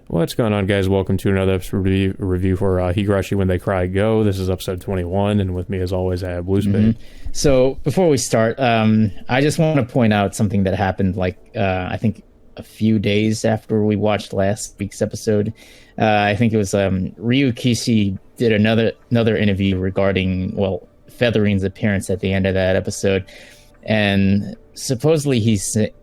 What's going on, guys? Welcome to another episode review for Higurashi When They Cry GOU. This is episode 21, and with me, as always, I have Blue Spade. So before we start, I just want to point out something that happened, I think a few days after we watched last week's episode. I think it was Ryu Kishi did another interview regarding, Feathering's appearance at the end of that episode. And supposedly he said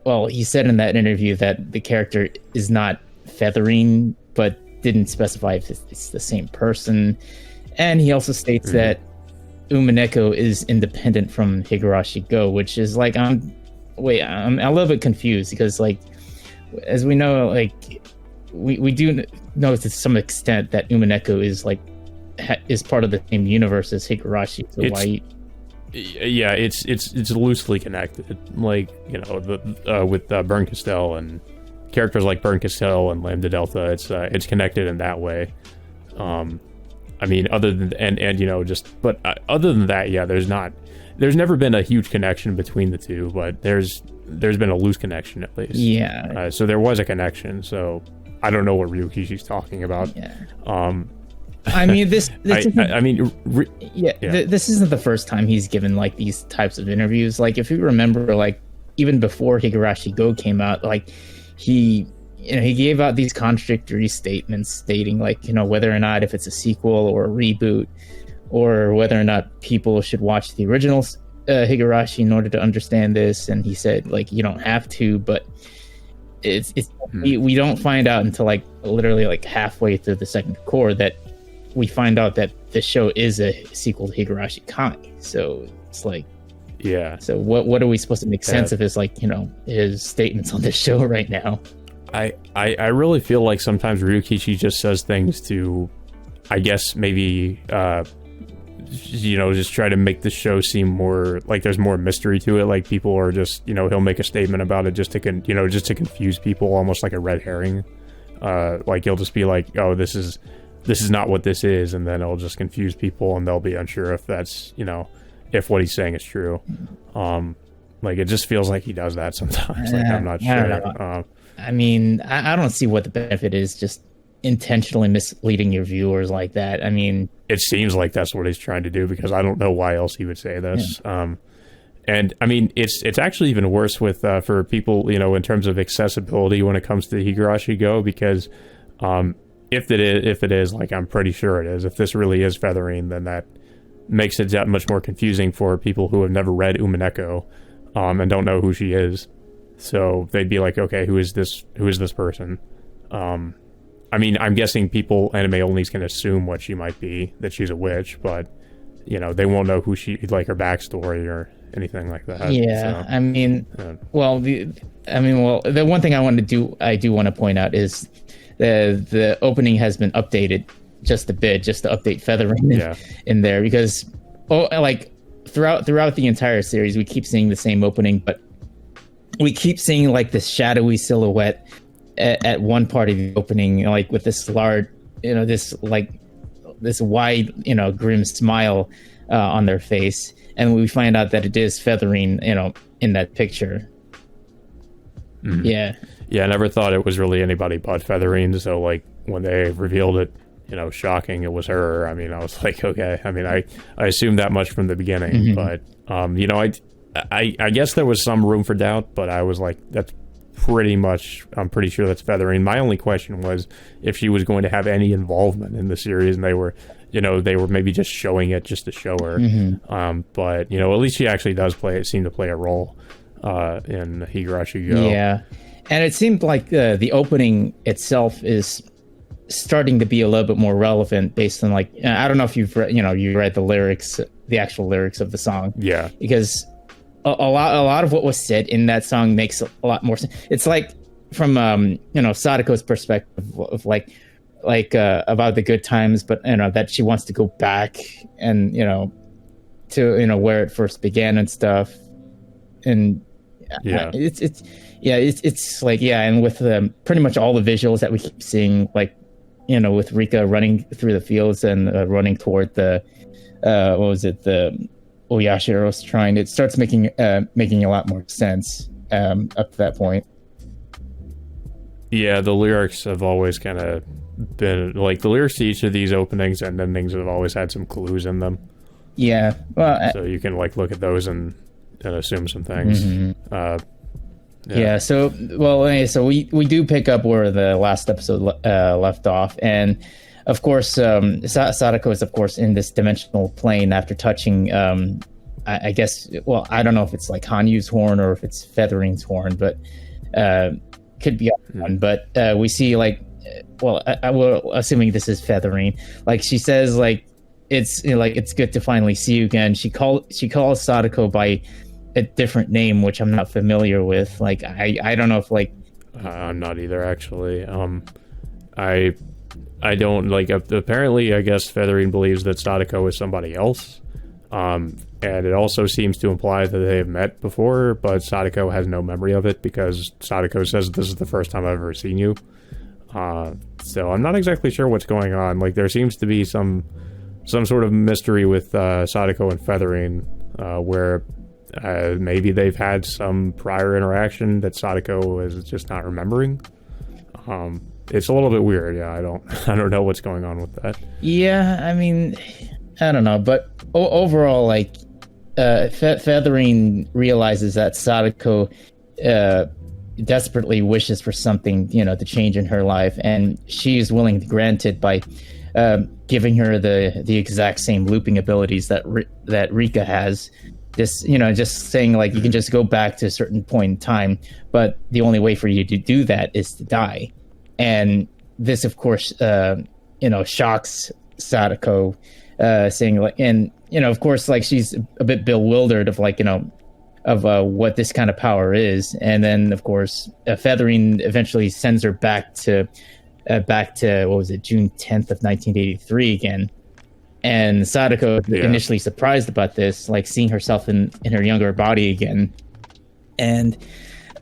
in that interview that the character is not Feathering, but didn't specify if it's the same person. And he also states that Umineko is independent from Higurashi GOU, which is like, I'm a little bit confused because, like, as we know, like, we do know to some extent that Umineko is part of the same universe as Higurashi. So it's loosely connected, like, you know, with Burn Castell and characters like Burn Castell and Lambda Delta. It's connected in that way. I mean, other than other than that, yeah, there's never been a huge connection between the two, but there's been a loose connection at least. Yeah. So there was a connection. So I don't know what Ryukishi's talking about. Yeah. I mean, this this isn't the first time he's given like these types of interviews. Like, if you remember, like, even before Higurashi GOU came out, like, he gave out these contradictory statements stating, like, you know, whether or not if it's a sequel or a reboot, or whether or not people should watch the original Higurashi in order to understand this. And he said, like, you don't have to, but we don't find out until like literally like halfway through the second core that we find out that the show is a sequel to Higurashi Kai. So it's like, yeah. So what are we supposed to make sense of his, like, you know, his statements on this show right now? I really feel like sometimes Ryukishi just says things to, I guess, maybe just try to make the show seem more like there's more mystery to it. Like, people are just, you know, he'll make a statement about it just to confuse people, almost like a red herring. Like, he'll just be like, oh, this is not what this is, and then it'll just confuse people, and they'll be unsure if that's, you know, if what he's saying is true. Like, it just feels like he does that sometimes. Like, I'm not sure. I mean, I don't see what the benefit is, just intentionally misleading your viewers like that. I mean, it seems like that's what he's trying to do, because I don't know why else he would say this. Yeah. And I mean, it's actually even worse with for people, you know, in terms of accessibility when it comes to Higurashi GOU, because if it is, like, I'm pretty sure it is, if this really is Feathering, then that makes it that much more confusing for people who have never read Umineko and don't know who she is. So they'd be like, okay, who is this person? I mean, I'm guessing people, anime onlys, can assume what she might be, that she's a witch, but, you know, they won't know who she, like, her backstory or anything like that. Yeah, so, I mean, the one thing I do want to point out is the opening has been updated just a bit, just to update Feathering in there, because like throughout the entire series we keep seeing the same opening, but we keep seeing like this shadowy silhouette at one part of the opening, like with this large, you know, this wide, you know, grim smile on their face, and we find out that it is Feathering, you know, in that picture. Yeah, I never thought it was really anybody but Feathering, so, like, when they revealed it, you know, shocking it was her. I mean, I was like, okay. I mean, I assumed that much from the beginning, but you know, I guess there was some room for doubt, but I was like, that's pretty much, I'm pretty sure that's Feathering. My only question was if she was going to have any involvement in the series, and they were maybe just showing it just to show her. But, you know, at least she actually does seem to play a role in Higurashi GOU. Yeah, and it seemed like the opening itself is starting to be a little bit more relevant based on, like, I don't know if you've read, you read the lyrics, the actual lyrics of the song. Yeah, because a lot of what was said in that song makes a lot more sense. It's like from Sadako's perspective of like about the good times, but, you know, that she wants to go back and, you know, to, you know, where it first began and stuff. And it's like, and with pretty much all the visuals that we keep seeing, like, you know, with Rika running through the fields and running toward the the Oyashiro's shrine, it starts making a lot more sense up to that point. Yeah, the lyrics have always kind of been like the lyrics to each of these openings and endings have always had some clues in them. Yeah, well, So you can like look at those and assume some things. yeah. So well, anyway, so we do pick up where the last episode left off, and of course, Sadako is of course in this dimensional plane after touching. I guess. Well, I don't know if it's like Hanyu's horn or if it's Feathering's horn, but could be one. But we see like, well, I will assuming this is Feathering. Like she says, like it's like it's good to finally see you again. She calls Sadako by a different name, which I'm not familiar with. Like I don't know if like I'm not either actually. I don't like. Apparently, I guess Feathering believes that Sadako is somebody else. And it also seems to imply that they have met before, but Sadako has no memory of it because Sadako says this is the first time I've ever seen you. So I'm not exactly sure what's going on. Like there seems to be some sort of mystery with Sadako and Feathering, where maybe they've had some prior interaction that Sadako is just not remembering. It's a little bit weird. Yeah, I don't know what's going on with that. Yeah, I mean, I don't know, but overall, like, Feathering realizes that Sadako desperately wishes for something, to change in her life, and she is willing to grant it by giving her the exact same looping abilities that Rika has. Just saying like you can just go back to a certain point in time, but the only way for you to do that is to die. And this, of course, shocks Sadako, saying like, and of course, like she's a bit bewildered of like of what this kind of power is. And then, of course, Feathering eventually sends her back to what was it, June 10th of 1983 again. And Sadako initially surprised about this, like seeing herself in her younger body again, and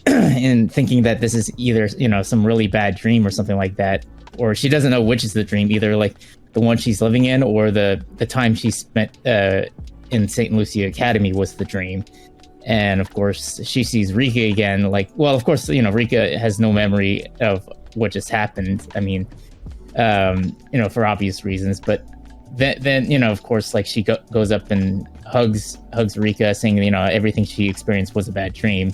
and thinking that this is either some really bad dream or something like that, or she doesn't know which is the dream, either like the one she's living in or the time she spent in St. Lucia Academy was the dream. And of course she sees Rika again, like, well, of course Rika has no memory of what just happened, I mean, for obvious reasons, but then of course, like she goes up and hugs Rika, saying everything she experienced was a bad dream.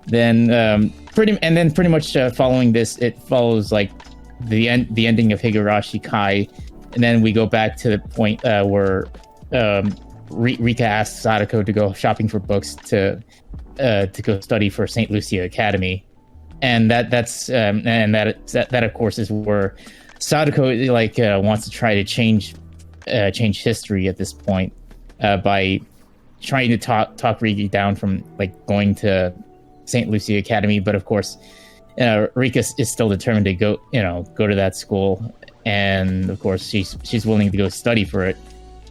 Then pretty much following this, it follows like the ending of Higurashi Kai, and then we go back to the point where Rika asks Sadako to go shopping for books to go study for St. Lucia Academy, and that of course is where Sadako like wants to try to change history at this point by trying to talk Rika down from like going to St. Lucia Academy, but of course Rika is still determined to go to that school, and of course she's willing to go study for it,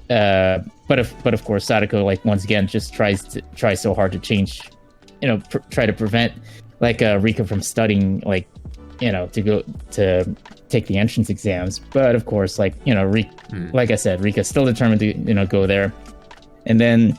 but of course Sadako like once again just tries so hard to change, try to prevent like Rika from studying, like to go to take the entrance exams. But of course, like like I said, Rika's still determined to go there. And then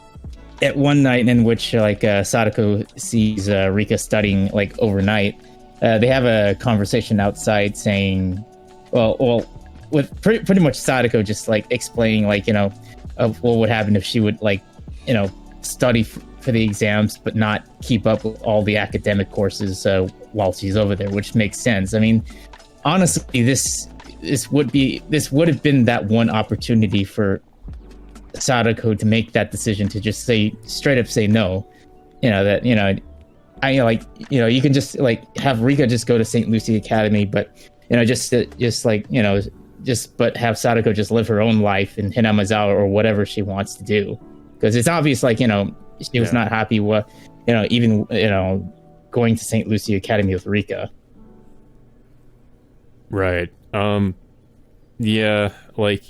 at one night in which like Sadako sees Rika studying like overnight, they have a conversation outside saying, well with pretty much Sadako just like explaining like of what would happen if she would like study for the exams but not keep up with all the academic courses while she's over there, which makes sense. I mean, honestly, this would have been that one opportunity for Sadako to make that decision, to just straight up say no. You can just like have Rika just go to St. Lucie Academy, but but have Sadako just live her own life in Hinamazawa or whatever she wants to do, because it's obvious like she was not happy with even going to St. Lucie Academy with Rika. Right. Yeah, like,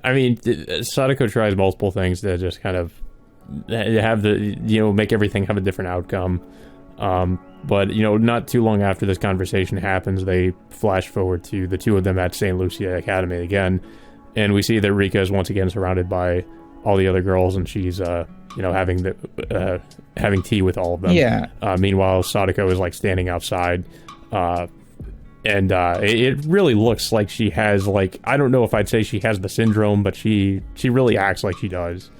I mean, Sadako tries multiple things to just kind of have make everything have a different outcome. But, not too long after this conversation happens, they flash forward to the two of them at St. Lucia Academy again, and we see that Rika is once again surrounded by all the other girls, and she's, having tea with all of them. Yeah. Meanwhile, Sadako is, like, standing outside, it really looks like she has, like, I don't know if I'd say she has the syndrome, but she really acts like she does.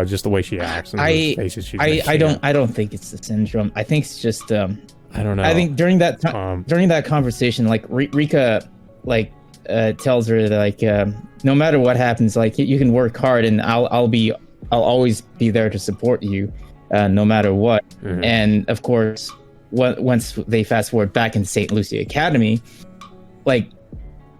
Just the way she acts and the faces she makes. I don't think it's the syndrome. I think it's just I don't know. I think during that conversation, like Rika tells her that, like, no matter what happens, like, you can work hard and I'll always be there to support you, no matter what. Mm-hmm. And of course, once they fast forward back in St. Lucie Academy, like,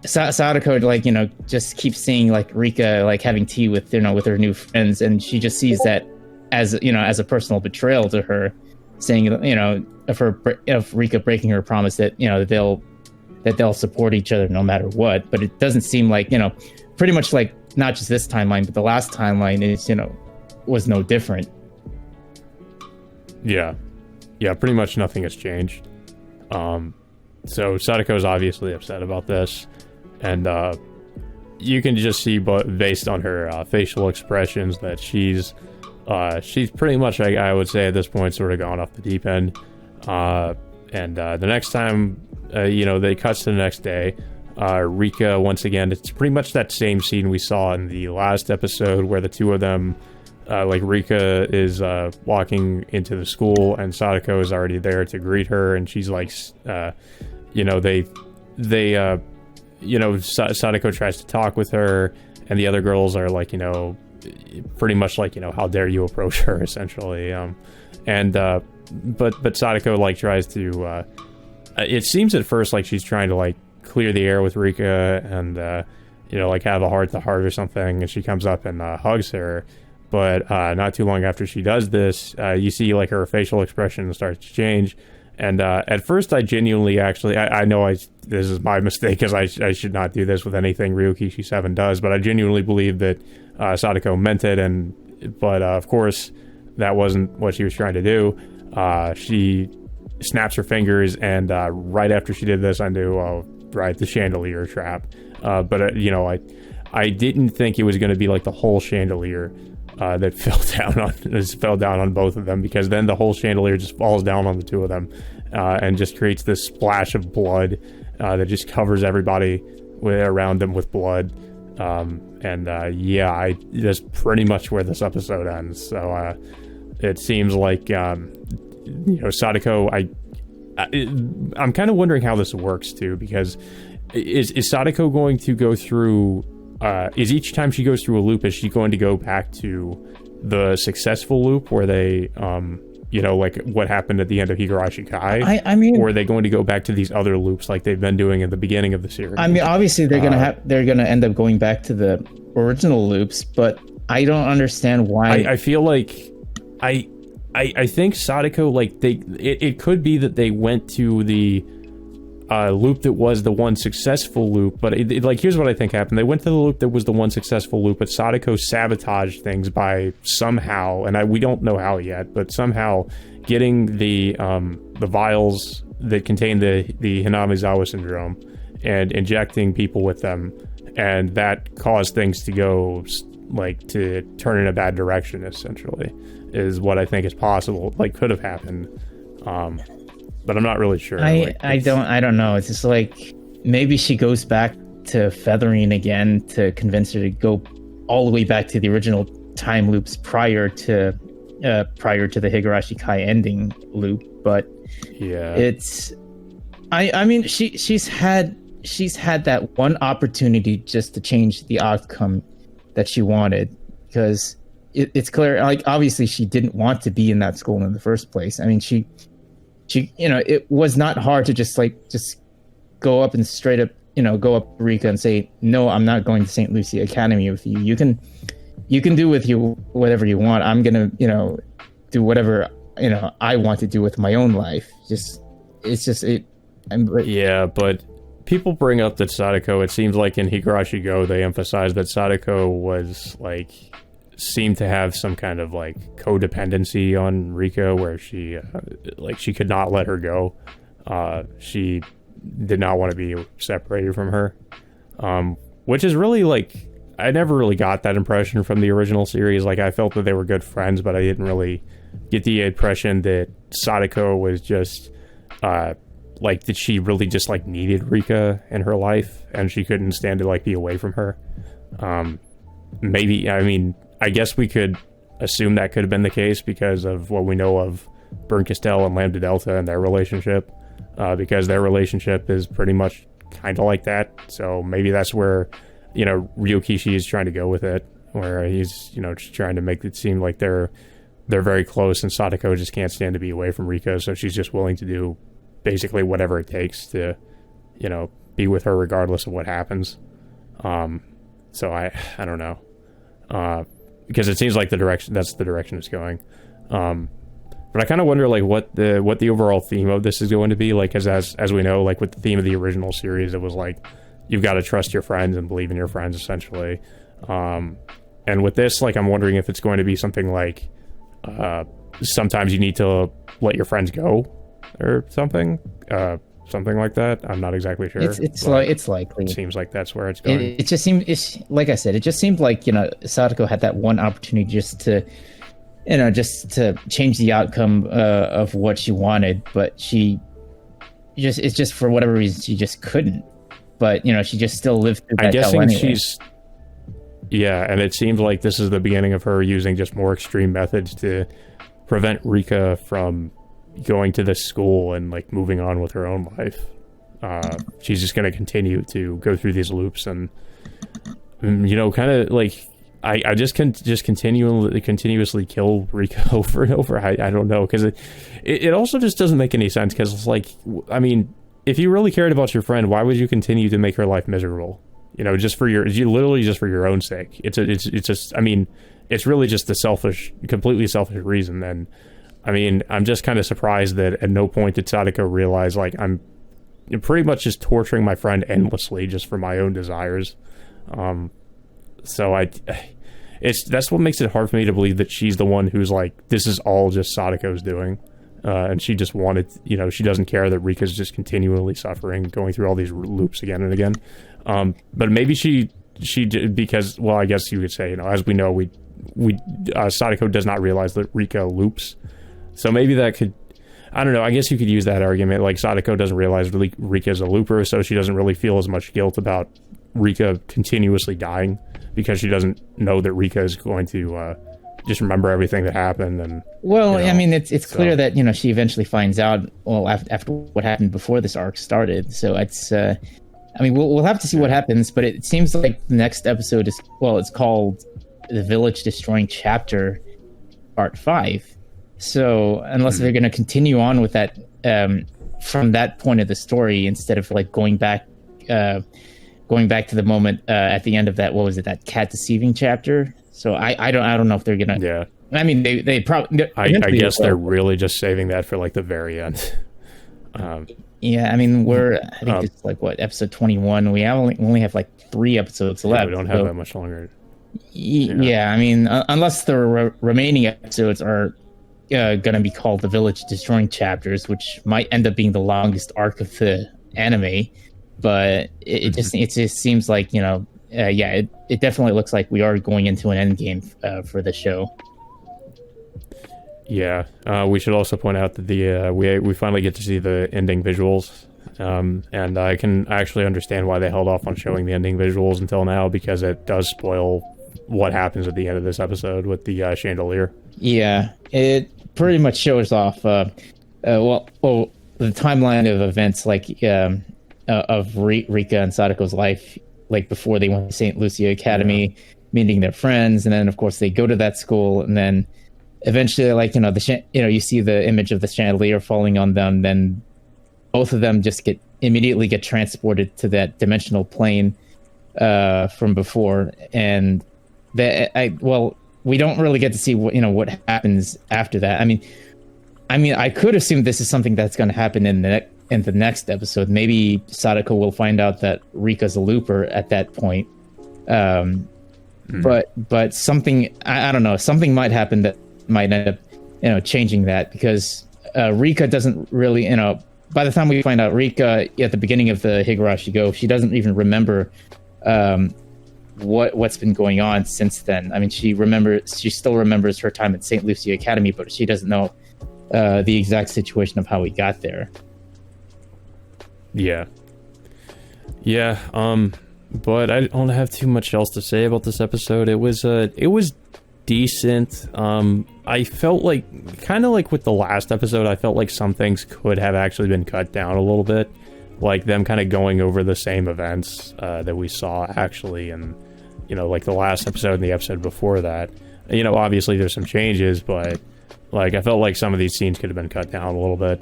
Sadako, like, just keeps seeing, like, Rika, like, having tea with her new friends, and she just sees that as a personal betrayal to her, saying, of Rika breaking her promise that they'll support each other no matter what. But it doesn't seem like, pretty much, like, not just this timeline, but the last timeline is, was no different. Yeah, pretty much nothing has changed. So Sadako's obviously upset about this. And you can just see, based on her facial expressions, that she's pretty much, I would say at this point, sort of gone off the deep end. And the next time, they cut to the next day, Rika, once again, it's pretty much that same scene we saw in the last episode where the two of them, like, Rika is walking into the school and Sadako is already there to greet her, and she's like, Sadako tries to talk with her, and the other girls are like, pretty much like, how dare you approach her, essentially. But Sadako, like, tries to, it seems at first like she's trying to, like, clear the air with Rika and, like, have a heart-to-heart or something, and she comes up and hugs her. But not too long after she does this, you see, like, her facial expression starts to change. And at first, I genuinely actually, I know this is my mistake, because I should not do this with anything Ryukishi 7 does, but I genuinely believe that Sadako meant it, but of course, that wasn't what she was trying to do. She snaps her fingers, and right after she did this, I knew, right, the chandelier trap. But I didn't think it was going to be like the whole chandelier that fell down on both of them, because then the whole chandelier just falls down on the two of them, and just creates this splash of blood that just covers everybody around them with blood. That's pretty much where this episode ends. So it seems like Sadako. I'm kind of wondering how this works too, because is Sadako going to go through? Is each time she goes through a loop, is she going to go back to the successful loop where they, like what happened at the end of Higurashi Kai? I mean, or are they going to go back to these other loops like they've been doing at the beginning of the series? I mean, obviously they're gonna end up going back to the original loops, but I don't understand why. I feel like I think Sadako, like, it could be that they went to the loop that was the one successful loop, but like, here's what I think happened. They went to the loop that was the one successful loop, but Sadako sabotaged things by somehow, and we don't know how yet, but somehow getting the vials that contain the Hinamizawa syndrome and injecting people with them, and that caused things to go, like, to turn in a bad direction, essentially, is what I think is possible, like, could have happened. But I'm not really sure. I don't know. It's just like, maybe she goes back to Feathering again to convince her to go all the way back to the original time loops prior to the Higurashi Kai ending loop. But yeah, it's, I mean, she's had that one opportunity just to change the outcome that she wanted, because it's clear, like, obviously she didn't want to be in that school in the first place. I mean, she it was not hard to just go up and straight up, go up to Rika and say, no, I'm not going to St. Lucie Academy with you. You can do with you whatever you want. I'm gonna, do whatever, I want to do with my own life. Yeah, but people bring up that Sadako, it seems like in Higurashi Go, they emphasize that Sadako was, like, seemed to have some kind of, like, codependency on Rika, where she she could not let her go. She did not want to be separated from her, which is really, like, I never really got that impression from the original series. Like, I felt that they were good friends, but I didn't really get the impression that Sadako was just like, that she really just like needed Rika in her life and she couldn't stand to like be away from her. Maybe, I mean, I guess we could assume that could have been the case because of what we know of Burn Castell and Lambda Delta and their relationship, because their relationship is pretty much kind of like that. So maybe that's where, you know, Ryokishi is trying to go with it, where he's, you know, just trying to make it seem like they're very close, and Sadako just can't stand to be away from Rika, so she's just willing to do basically whatever it takes to, you know, be with her regardless of what happens. So I don't know, because it seems like that's the direction it's going. But I kind of wonder like what the overall theme of this is going to be, like, because as we know, like with the theme of the original series, it was like you've got to trust your friends and believe in your friends, essentially. And with this, like, I'm wondering if it's going to be something like sometimes you need to let your friends go or something. Something like that. I'm not exactly sure. It's likely. It seems like that's where it's going. It just seemed, like I said, it just seemed like, you know, Sadako had that one opportunity just to change the outcome of what she wanted, but it's just for whatever reason she just couldn't. But, you know, she just still lived through that. I'm guessing anyway. Yeah, and it seems like this is the beginning of her using just more extreme methods to prevent Rika from going to this school and like moving on with her own life. She's just going to continue to go through these loops and, you know, kind of like I just can continuously kill Rika over and over. I don't know, because it also just doesn't make any sense, because it's like, I mean, if you really cared about your friend, why would you continue to make her life miserable? You know, literally just for your own sake. It's just, I mean, it's really just the completely selfish reason. And I mean, I'm just kind of surprised that at no point did Sadako realize, like, I'm pretty much just torturing my friend endlessly just for my own desires. So that's what makes it hard for me to believe that she's the one who's like, this is all just Sadako's doing. And she just wanted, you know, she doesn't care that Rika's just continually suffering, going through all these loops again and again. But maybe she did, because, well, I guess you could say, you know, as we know, Sadako does not realize that Rika loops. So maybe that could, I don't know, I guess you could use that argument. Like, Sadako doesn't realize Rika's a looper, so she doesn't really feel as much guilt about Rika continuously dying, because she doesn't know that Rika is going to just remember everything that happened. And, well, you know, I mean, it's clear that, you know, she eventually finds out, well, after what happened before this arc started. So it's, I mean, we'll have to see what happens, but it seems like the next episode is, well, it's called The Village Destroying Chapter, Part 5. So unless they're going to continue on with that from that point of the story, instead of like going back to the moment at the end of that, what was it, that cat deceiving chapter? So I don't know if they're gonna. Yeah. I mean, they probably. I guess they're really just saving that for like the very end. Yeah, I mean, I think it's like what, episode 21. We only have like 3 episodes left. We don't have that much longer. Yeah, I mean, unless the remaining episodes are going to be called the Village Destroying Chapters, which might end up being the longest arc of the anime. But it just seems like, you know, it definitely looks like we are going into an end game for the show. Yeah, we should also point out that we finally get to see the ending visuals, and I can actually understand why they held off on showing the ending visuals until now, because it does spoil what happens at the end of this episode with the chandelier. Yeah, it pretty much shows off the timeline of events, like of Rika and Sadako's life, like before they went to St. Lucia Academy, meeting their friends, and then of course they go to that school, and then eventually, like, you know, you see the image of the chandelier falling on them, then both of them just immediately get transported to that dimensional plane from before, and we don't really get to see what happens after that. I mean, I could assume this is something that's going to happen in the next episode. Maybe Sadako will find out that Rika's a looper at that point. But something, I don't know, something might happen that might end up, changing that, because Rika doesn't really, by the time we find out Rika at the beginning of the Higurashi GOU, she doesn't even remember what's been going on since then. I mean, she still remembers her time at St. Lucia Academy, but she doesn't know the exact situation of how we got there. Yeah. Yeah, but I don't have too much else to say about this episode. It was decent. I felt like, kind of like with the last episode, I felt like some things could have actually been cut down a little bit. Like them kind of going over the same events that we saw actually, and, you know, like the last episode and the episode before that. You know, obviously there's some changes, but, like, I felt like some of these scenes could have been cut down a little bit.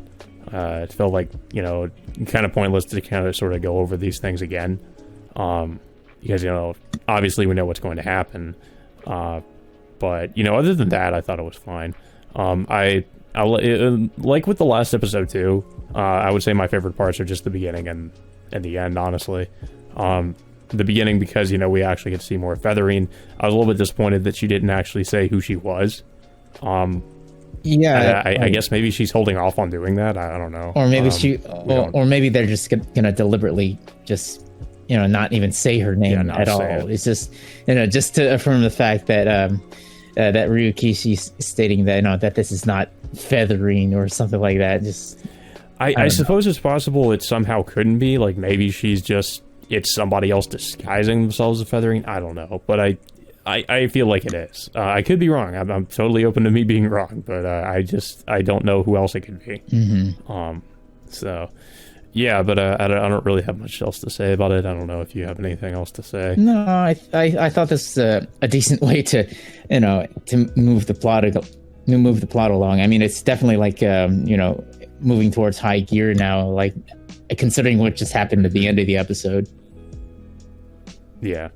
It felt like, you know, kind of pointless to kind of sort of go over these things again. Because, you know, obviously we know what's going to happen. But, you know, other than that, I thought it was fine. Like with the last episode too, I would say my favorite parts are just the beginning and the end, honestly. The beginning because, you know, we actually get to see more Featherine. I was a little bit disappointed that she didn't actually say who she was. Yeah, I guess maybe she's holding off on doing that. I don't know. Or maybe or maybe they're just gonna deliberately just, you know, not even say her name at all. It's just, you know, just to affirm the fact that that Ryukishi's stating that, you know, that this is not Featherine or something like that. Just I suppose it's possible it somehow couldn't be. Like maybe it's somebody else disguising themselves as Featherine. I don't know, but I feel like it is. I could be wrong. I'm totally open to me being wrong, but I don't know who else it could be. Mm-hmm. So yeah, but I don't really have much else to say about it. I don't know if you have anything else to say. No, I thought this was a decent way to, you know, to move the plot along. I mean, it's definitely like, you know, moving towards high gear now, like considering what just happened at the end of the episode. Yeah,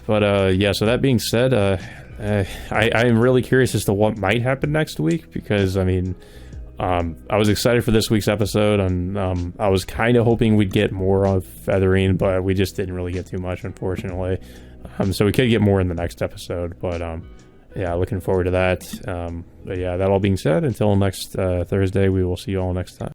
but yeah, so that being said, I'm really curious as to what might happen next week, because, I mean, I was excited for this week's episode, and I was kind of hoping we'd get more of Featherine, but we just didn't really get too much, unfortunately. So we could get more in the next episode, but yeah, looking forward to that. But yeah, that all being said, until next Thursday, we will see you all next time.